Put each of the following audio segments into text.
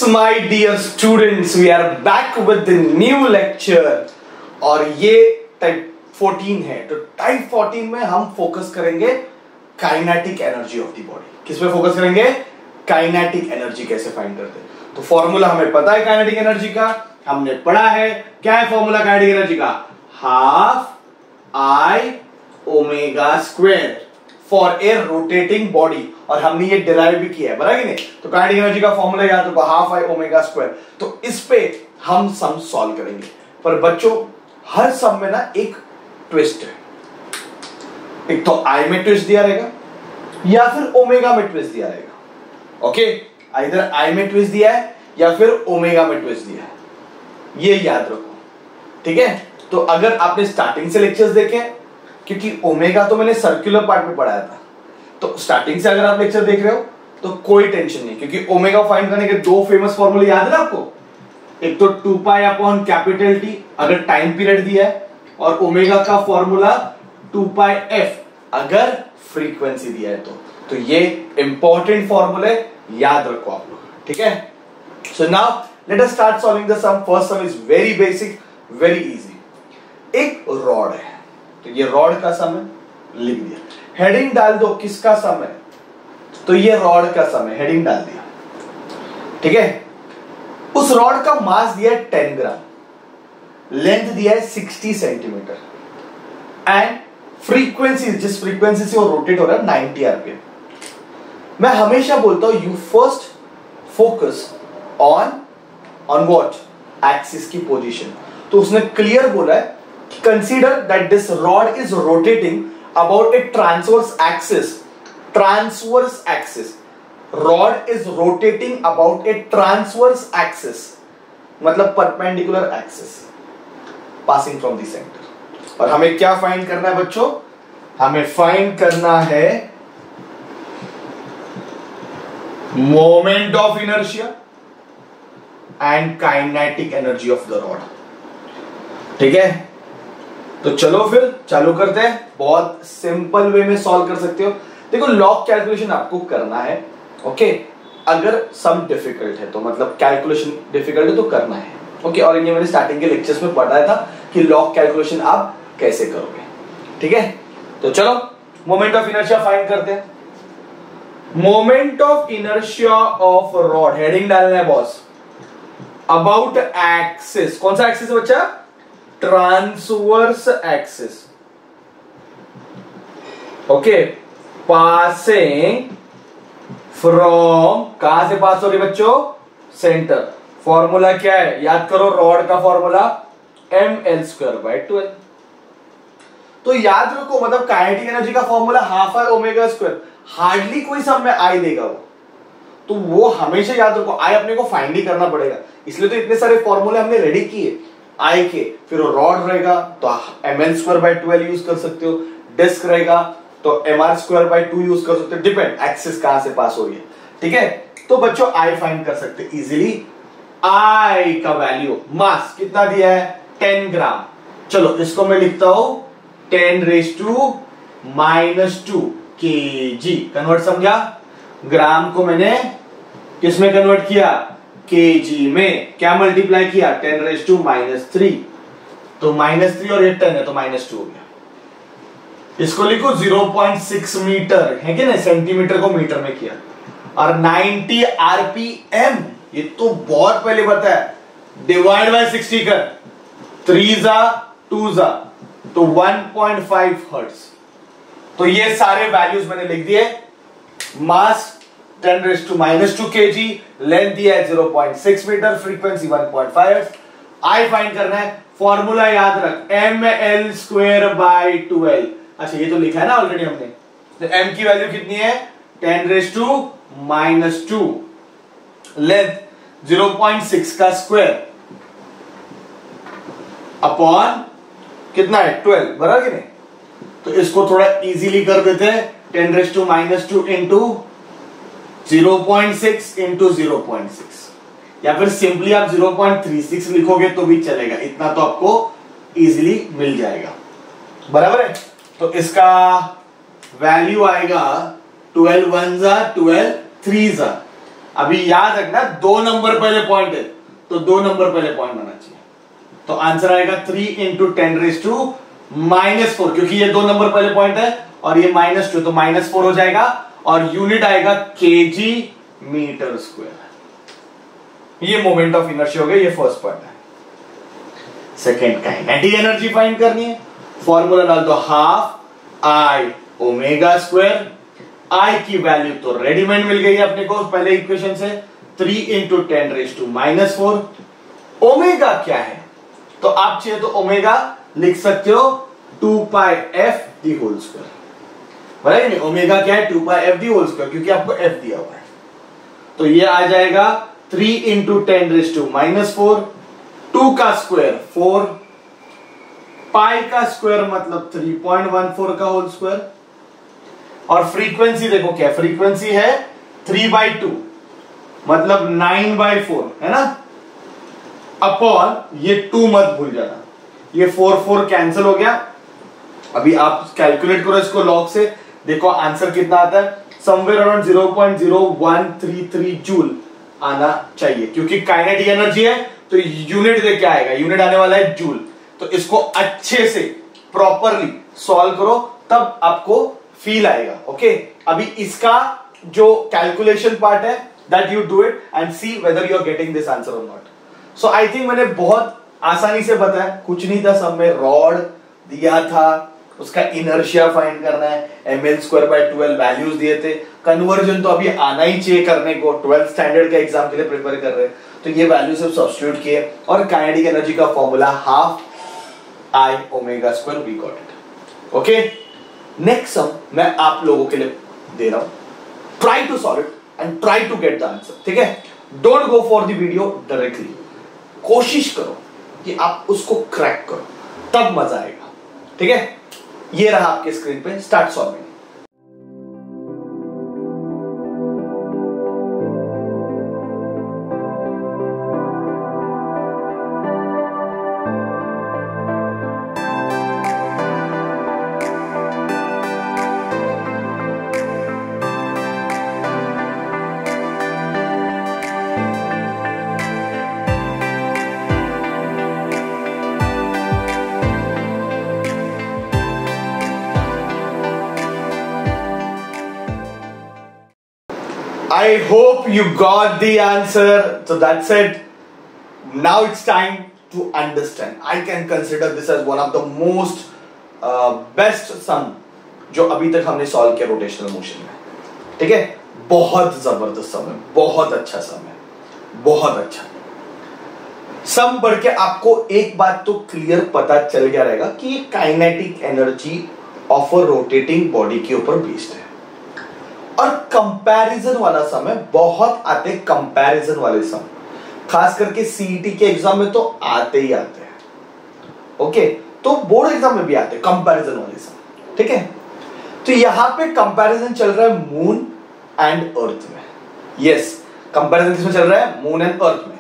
my dear students, we are back with the new lecture और ये type 14 है। तो टाइप 14 में हम फोकस करेंगे kinetic energy of the body. किस पे फोकस करेंगे? काइनेटिक एनर्जी कैसे फाइंड करते हैं। तो फॉर्मूला हमें पता है काइनेटिक एनर्जी का, हमने पढ़ा है। क्या है फॉर्मूला काइनेटिक एनर्जी का? Half I omega square for a rotating body, और हमने ये डिराइव भी किया है, बराबर नहीं? तो काइनेटिक एनर्जी का फॉर्मूला याद रखो, हाफ आई ओमेगा स्क्वायर। तो इस पे हम सम सॉल्व करेंगे। पर बच्चों हर सम में ना एक ट्विस्ट है। एक तो आई में ट्विस्ट दिया रहेगा या फिर ओमेगा में ट्विस्ट दिया रहेगा। ओके, आइदर आई में ट्विस्ट दिया है या फिर ओमेगा में ट्विस्ट दिया है, ये याद रखो, ठीक है? तो अगर आपने स्टार्टिंग से लेक्चर्स देखे, क्योंकि ओमेगा तो मैंने सर्कुलर पार्ट में पढ़ाया था, तो स्टार्टिंग से अगर आप लेक्चर देख रहे हो तो कोई टेंशन नहीं, क्योंकि ओमेगा फाइंड करने के दो फेमस फॉर्मूले याद है ना आपको। एक तो 2 पाई अपॉन कैपिटल टी अगर टाइम पीरियड दिया है, और ओमेगा का फॉर्मूला 2 पाई एफ अगर फ्रीक्वेंसी दिया है। तो ये इंपॉर्टेंट फॉर्मूले याद रखो आप लोग, ठीक है? So now let us start solving the sum. First sum is very basic, very easy. एक रॉड है, तो ये रॉड का सम है, लिख दिया। हेडिंग डाल दो, किसका सम है? तो ये रॉड का सम है, हेडिंग डाल दिया, ठीक है? उस रॉड का मास दिया है 10 ग्राम, लेंथ दिया है 60 सेंटीमीटर, एंड फ्रीक्वेंसी, जिस फ्रीक्वेंसी से वो रोटेट हो रहा है 90 आरपीएम। मैं हमेशा बोलता हूं you first focus on what? Axis की पोजीशन। तो उसने क्लियर बोला है consider that this rod is rotating about a transverse axis. Transverse axis, rod is rotating about a transverse axis, मतलब perpendicular axis passing from the centre. और हमें क्या find करना है बच्चों? हमें फाइंड करना है moment of inertia and kinetic energy of the rod, ठीक है? तो चलो फिर चालू करते हैं। बहुत सिंपल वे में सॉल्व कर सकते हो। देखो, लॉग कैलकुलेशन आपको करना है, ओके? अगर सम डिफिकल्ट है तो, मतलब कैलकुलेशन डिफिकल्ट है तो करना है, ओके? और ये मैंने स्टार्टिंग के लेक्चर्स में पढ़ाया था कि लॉग कैलकुलेशन आप कैसे करोगे, ठीक है? तो चलो मोमेंट ऑफ इनर्शिया फाइंड करते हैं। Moment of inertia of rod, heading डालना है बॉस, अबाउट एक्सिस। कौन सा एक्सिस है बच्चा? Transverse axis, okay? Passing from, कहां से पास हो रही बच्चों? सेंटर। फॉर्मूला क्या है? याद करो, रॉड का फॉर्मूला ml²/12। तो याद रखो, मतलब काइनेटिक एनर्जी का formula half I omega square. Hardly कोई सब में आई देगा वो, तो वो हमेशा याद रखो, आई अपने को फाइंड ही करना पड़ेगा। इसलिए तो इतने सारे फॉर्मूले हमने रेडी किए आई के। फिर वो रॉड रहेगा तो ml²/12 यूज कर सकते हो, डिस्क रहेगा तो mr²/2 यूज कर सकते हो, डिपेंड एक्सिस कहां से पास हो रही है, ठीक है? तो बच्चों आई फाइंड कर सकते इजीली। आई का वैल्यू, मास कितना दिया है? 10 ग्राम। चलो इसको मैं लिखता हूं 10⁻⁻² kg। कन्वर्ट समझा? ग्राम को मैंने किस में कन्वर्ट किया? kg में। क्या मल्टीप्लाई किया? 10⁻³ तो -3 और ये 10 है तो -2 हो गया। इसको लिखो 0.6 मीटर, है कि नहीं? सेंटीमीटर को मीटर में किया, और 90 आरपीएम, ये तो बहुत पहले बताया। डिवाइड बाय 60 कर, 3 जा 2 जा, तो 1.5 हर्ट्ज। तो ये सारे वैल्यूज मैंने लिख दिए। मास 10⁻² kg, लेंथ दिया है 0.6 meter, frequency 1.5 hertz. I find करना है, फॉर्मूला याद रख, ml²/12। अच्छा, ये तो लिखा है ना ऑलरेडी हमने। तो m की वैल्यू कितनी है? 10⁻², लेंथ 0.6 का स्क्वायर अपॉन कितना है? 12, बराबर कि नहीं? तो इसको थोड़ा इजीली कर देते हैं, 10⁻² इंटू 0.6 इंटू 0.6, या फिर सिंपली आप 0.36 लिखोगे तो भी चलेगा, इतना तो आपको इजीली मिल जाएगा, बराबर है? तो इसका वैल्यू आएगा 12 1 जा 12 3 जा अभी याद रखना 2 नंबर पहले पॉइंट है, तो 2 नंबर पहले पॉइंट आना चाहिए। तो आंसर आएगा 3 × 10⁻⁻⁴, क्योंकि ये 2 नंबर पहले पॉइंट है और ये -2, तो -4 हो जाएगा और यूनिट आएगा kg मीटर स्क्वायर। ये मोमेंट ऑफ इनर्शिया हो गया, ये फर्स्ट पार्ट है। सेकेंड, काइनेटिक एनर्जी फाइंड करनी है। फॉर्मूला डाल दो 12I ω²। I की वैल्यू तो रेडीमेड मिल गई है अपने को पहले इक्वेशन से, 3 × 10⁻⁴। ओमेगा क्या है, तो आप चाहिए तो ओमेगा लिख सकते हो 2πf²। बराबर नहीं, ओमेगा क्या है 2πf², क्योंकि आपको f दिया हुआ है। तो ये आ जाएगा 3 × 10⁻⁻⁴, 2 का स्क्वायर 4, पाई का स्क्वायर मतलब 3.14 का होल स्क्वायर। और फ्रीक्वेंसी देखो क्या, फ्रीक्वेंसी है 3/2 मतलब 9/4 है ना, अपॉन ये 2 मत भूल जाना, ये 4 कैंसिल हो गया। अभी आप कैलकुलेट करो इसको लॉग से, देखो आंसर कितना आता है, समवेयर अराउंड 0.0133 जूल आना चाहिए, क्योंकि काइनेटिक एनर्जी है तो यूनिट देख क्या आएगा, यूनिट आने वाला है जूल। तो इसको अच्छे से प्रॉपरली सॉल्व करो तब आपको फील आएगा। ओके, अभी इसका जो कैलकुलेशन पार्ट है that you do it and see whether you are getting this answer or not. So I think मैंने बहुत आसानी से बताया, कुछ नहीं था, सब में रॉड दिया था, उसका इनर्शिया फाइंड करना है, ml²/12 वैल्यूज दिए थे, कन्वर्जन तो अभी आना ही चाहिए करने को, 12th स्टैंडर्ड के एग्जाम के लिए प्रिपेयर कर रहे हैं, तो ये वैल्यू सब सब्स्टिट्यूट किए और काइनेटिक एनर्जी का formula 12I ω², we got it. Okay, next sum मैं आप लोगों के लिए दे रहा हूं, try to solve it and try to get the answer. ठीक है, don't go for the video directly, कोशिश करो कि आप उसको क्रैक करो, तब मजा आएगा। ठीक है, ये रहा आपके स्क्रीन पे, start solving. I hope you got the answer. So that's it. Now it's time to understand. I can consider this as one of the most best sum जो अभी तक हमने सॉल्व किया रोटेशनल मोशन में। ठीक है, बहुत जबरदस्त सम है, बहुत अच्छा सम है, बहुत अच्छा सम। बढ़ के आपको एक बात तो क्लियर पता चल गया रहेगा कि ये kinetic energy of a rotating body के ऊपर बेस्ड है। और कंपैरिजन वाला सम है, बहुत आते कंपैरिजन वाले सम, खास करके सीईटी के एग्जाम में तो आते ही आते हैं। ओके, तो बोर्ड एग्जाम में भी आते हैं कंपैरिजन वाले सम। ठीक है, तो यहां पे कंपैरिजन चल रहा है मून एंड अर्थ में। यस, कंपैरिजन किसमें चल रहा है, मून एंड अर्थ में।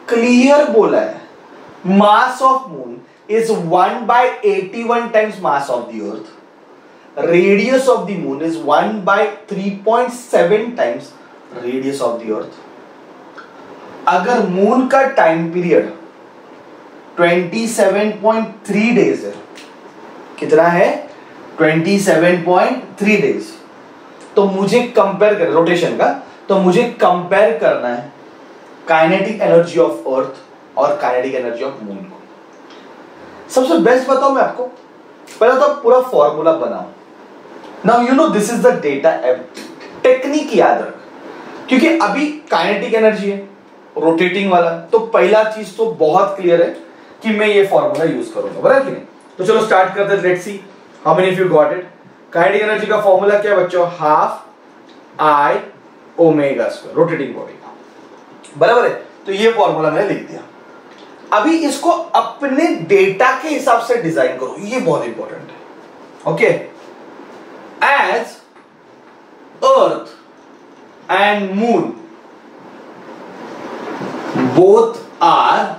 क्लियर बोला है, मास of moon is 1/81 times mass of the earth, radius of the moon is 1/3.7 times radius of the earth। अगर मून का टाइम पीरियड 27.3 डेज है, कितना है 27.3 डेज, तो मुझे कंपेयर कर रोटेशन का, तो मुझे कंपेयर करना है काइनेटिक एनर्जी ऑफ अर्थ और काइनेटिक एनर्जी ऑफ मून को। सबसे बेस्ट बताऊं मैं आपको, पहले तो पूरा फॉर्मूला बनाओ। Now you know this is the data technique याद रख, क्योंकि अभी काइनेटिक एनर्जी है रोटेटिंग वाला, तो पहला चीज तो बहुत क्लियर है कि मैं ये फॉर्मूला यूज करूंगा, बराबर कि नहीं। तो चलो स्टार्ट करते हैं, let's see how many of you got it. Kinetic energy का फॉर्मूला क्या है बच्चों, 12I ω², रोटेटिंग बॉडी का, बराबर है। तो ये फॉर्मूला मैंने लिख दिया। अभी इसको अपने डेटा के हिसाब से डिजाइन करो, ये बहुत इंपॉर्टेंट है। Okay, as earth and moon both are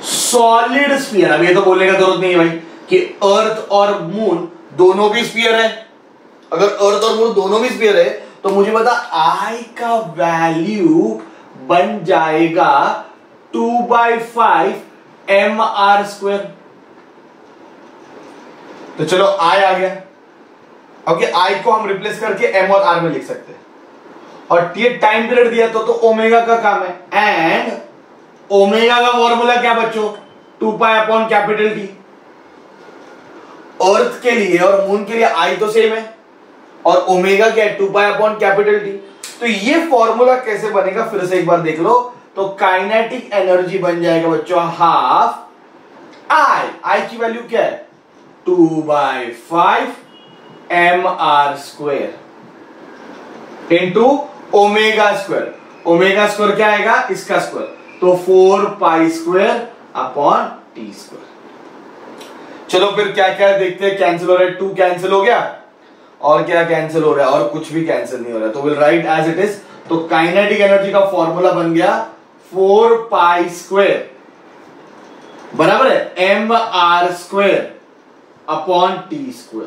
solid sphere, अब ये तो बोलने का जरूरत नहीं है भाई कि अर्थ और मून दोनों भी स्फीयर है। अगर अर्थ और मून दोनों भी स्फीयर है तो मुझे बता I का वैल्यू बन जाएगा 2/5 mr²। तो चलो I आ गया। ओके, I को हम रिप्लेस करके m और r में लिख सकते हैं, और ये टाइम पीरियड दिया तो ओमेगा का काम है, एंड ओमेगा का फॉर्मूला क्या बच्चों, 2π/T। अर्थ के लिए और मून के लिए I तो सेम है, और ओमेगा क्या है, 2π/T। तो ये फॉर्मूला कैसे बनेगा फिर से एक बार देख लो। तो काइनेटिक एनर्जी बन जाएगा बच्चों हाफ I की वैल्यू क्या है, 2/5 mr² इंटू ओमेगा²। ओमेगा² क्या आएगा, इसका स्क्वायर, तो 4π²/T²। चलो फिर क्या क्या देखते हैं, कैंसिल हो रहा है, 2 कैंसिल हो गया, और क्या कैंसिल हो रहा है, और कुछ भी कैंसिल नहीं हो रहा है, तो will write as it is. तो काइनेटिक एनर्जी का फॉर्मूला बन गया 4π² बराबर है mr²/T²।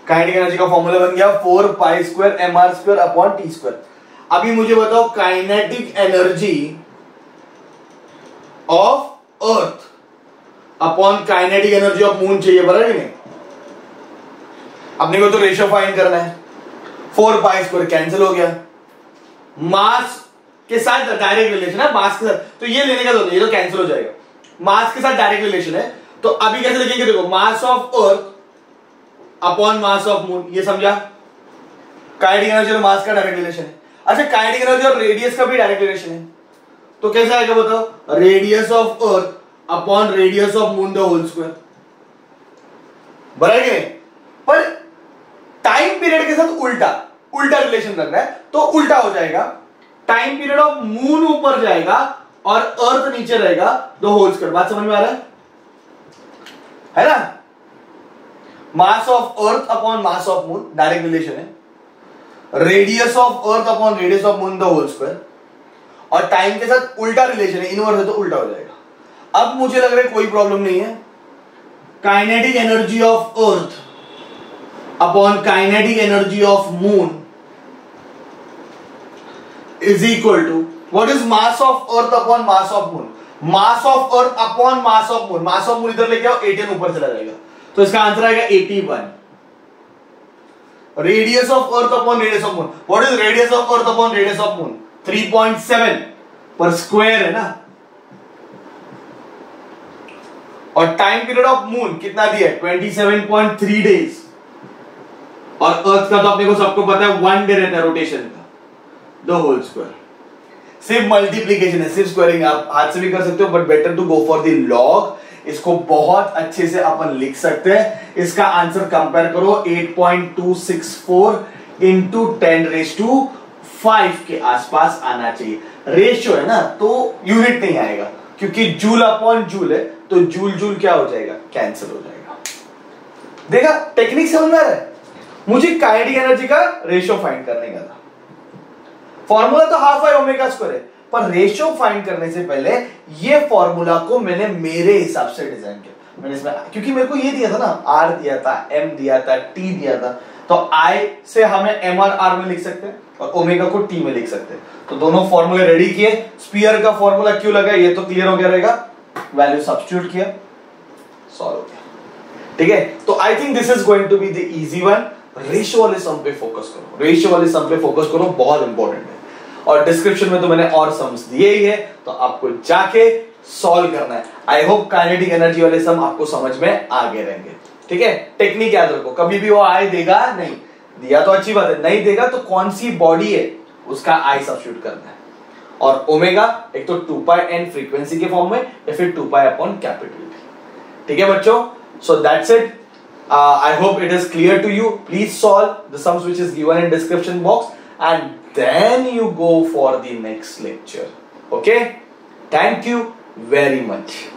काइनेटिक एनर्जी का फॉर्मूला बन गया 4π² mr²/T²। अभी मुझे बताओ kinetic energy of earth upon kinetic energy of moon चाहिए, बराबर नहीं? अपने को तो रेशियो फाइंड करना है। 4π² कैंसिल हो गया, मास के साथ डायरेक्ट रिलेशन है, मास के साथ, तो ये लेने का तो ये तो कैंसिल हो जाएगा, मास के साथ डायरेक्ट रिलेशन है। तो अभी कैसे लिखेंगे, देखो मास of earth upon mass of moon, ये समझा? काइनेटिक एनर्जी और मास का डायरेक्ट रिलेशन है। अच्छा, काइनेटिक एनर्जी और रेडियस का भी डायरेक्ट रिलेशन है, तो कैसे आएगा बताओ, radius of earth upon radius of moon the whole square, बराबर है? पर टाइम पीरियड के साथ उल्टा रिलेशन रखना है, तो उल्टा हो जाएगा, टाइम पीरियड ऑफ मून ऊपर जाएगा और अर्थ नीचे रहेगा, द होल स्क्वायर। बात समझ में आ रहा है ना? Mass of earth upon mass of moon direct relation है, radius of earth upon radius of moon the whole square, और टाइम के साथ उल्टा रिलेशन है, इनवर्स है तो उल्टा हो जाएगा। अब मुझे लग रहा है कोई प्रॉब्लम नहीं है। Kinetic energy of earth upon kinetic energy of moon is equal to what is mass of earth upon mass of moon, mass of earth upon mass of moon. Mass of moon इधर लेके आओ, 18 ऊपर चला जाएगा, तो इसका answer आएगा 81। Radius of earth upon radius of moon, what is radius of earth upon radius of moon, 3.7 पर स्क्वायर है ना, और टाइम पीरियड ऑफ मून कितना दिया है, 27.3 डेज, और अर्थ का तो अपने को सबको पता है 1 डे रहता है रोटेशन का, द होल स्क्वायर। सिर्फ मल्टीप्लीकेशन है, सिर्फ स्क्वायरिंग आप हाथ से भी कर सकते हो, but better to go for the log. इसको बहुत अच्छे से अपन लिख सकते हैं। इसका आंसर कंपेयर करो, 8.264 इंटू 10⁵ के आसपास आना चाहिए। रेशियो है ना, तो यूनिट नहीं आएगा, क्योंकि जूल अपॉन जूल है, तो जूल जूल क्या हो जाएगा, कैंसिल हो जाएगा। देखा, टेक्निक समझ में आ रहा है? मुझे काइनेटिक एनर्जी का रेशियो फाइंड करने का था, फॉर्मूला तो हाफ आई ओमेगा स्क्वायर है, पर रेशियो फाइंड करने से पहले ये फॉर्मूला को मैंने मेरे हिसाब से डिजाइन किया। मैंने इसमें, क्योंकि मेरे को ये दिया था ना, आर दिया था, एम दिया था, टी दिया था, तो आई से हमें एम और आर में लिख सकते हैं, और ओमेगा को टी में लिख सकते हैं। तो दोनों फॉर्मूले रेडी किए। स्फीयर का फॉर्मूला क्यों लगा ये तो क्लियर हो गया रहेगा, वैल्यू सब्स्टिट्यूट किया, सॉल्व हो गया। ठीक है, तो I think this is going to be the easy one. Ratio वाले सम पे फोकस करो, रेशियो वाले सम पे फोकस करो, बहुत इंपॉर्टेंट है। और डिस्क्रिप्शन में तो मैंने और सम्स दिए ही है, तो आपको जाके सॉल्व करना है। आई होप काइनेटिक एनर्जी वाले सम आपको समझ में आ गए रहेंगे। ठीक है, टेक्निक याद रखो, कभी भी वो आई देगा नहीं, दिया तो अच्छी बात है, नहीं देगा तो कौन सी बॉडी है उसका आई सब्स्टिट्यूट करना है। और ओमेगा एक तो 2πn फ्रीक्वेंसी के फॉर्म में, या फिर 2π/T। ठीक है बच्चों, so that's it. I hope it is clear to you. Please solve the sums which is given in description box, and then you go for the next lecture. Okay? Thank you very much.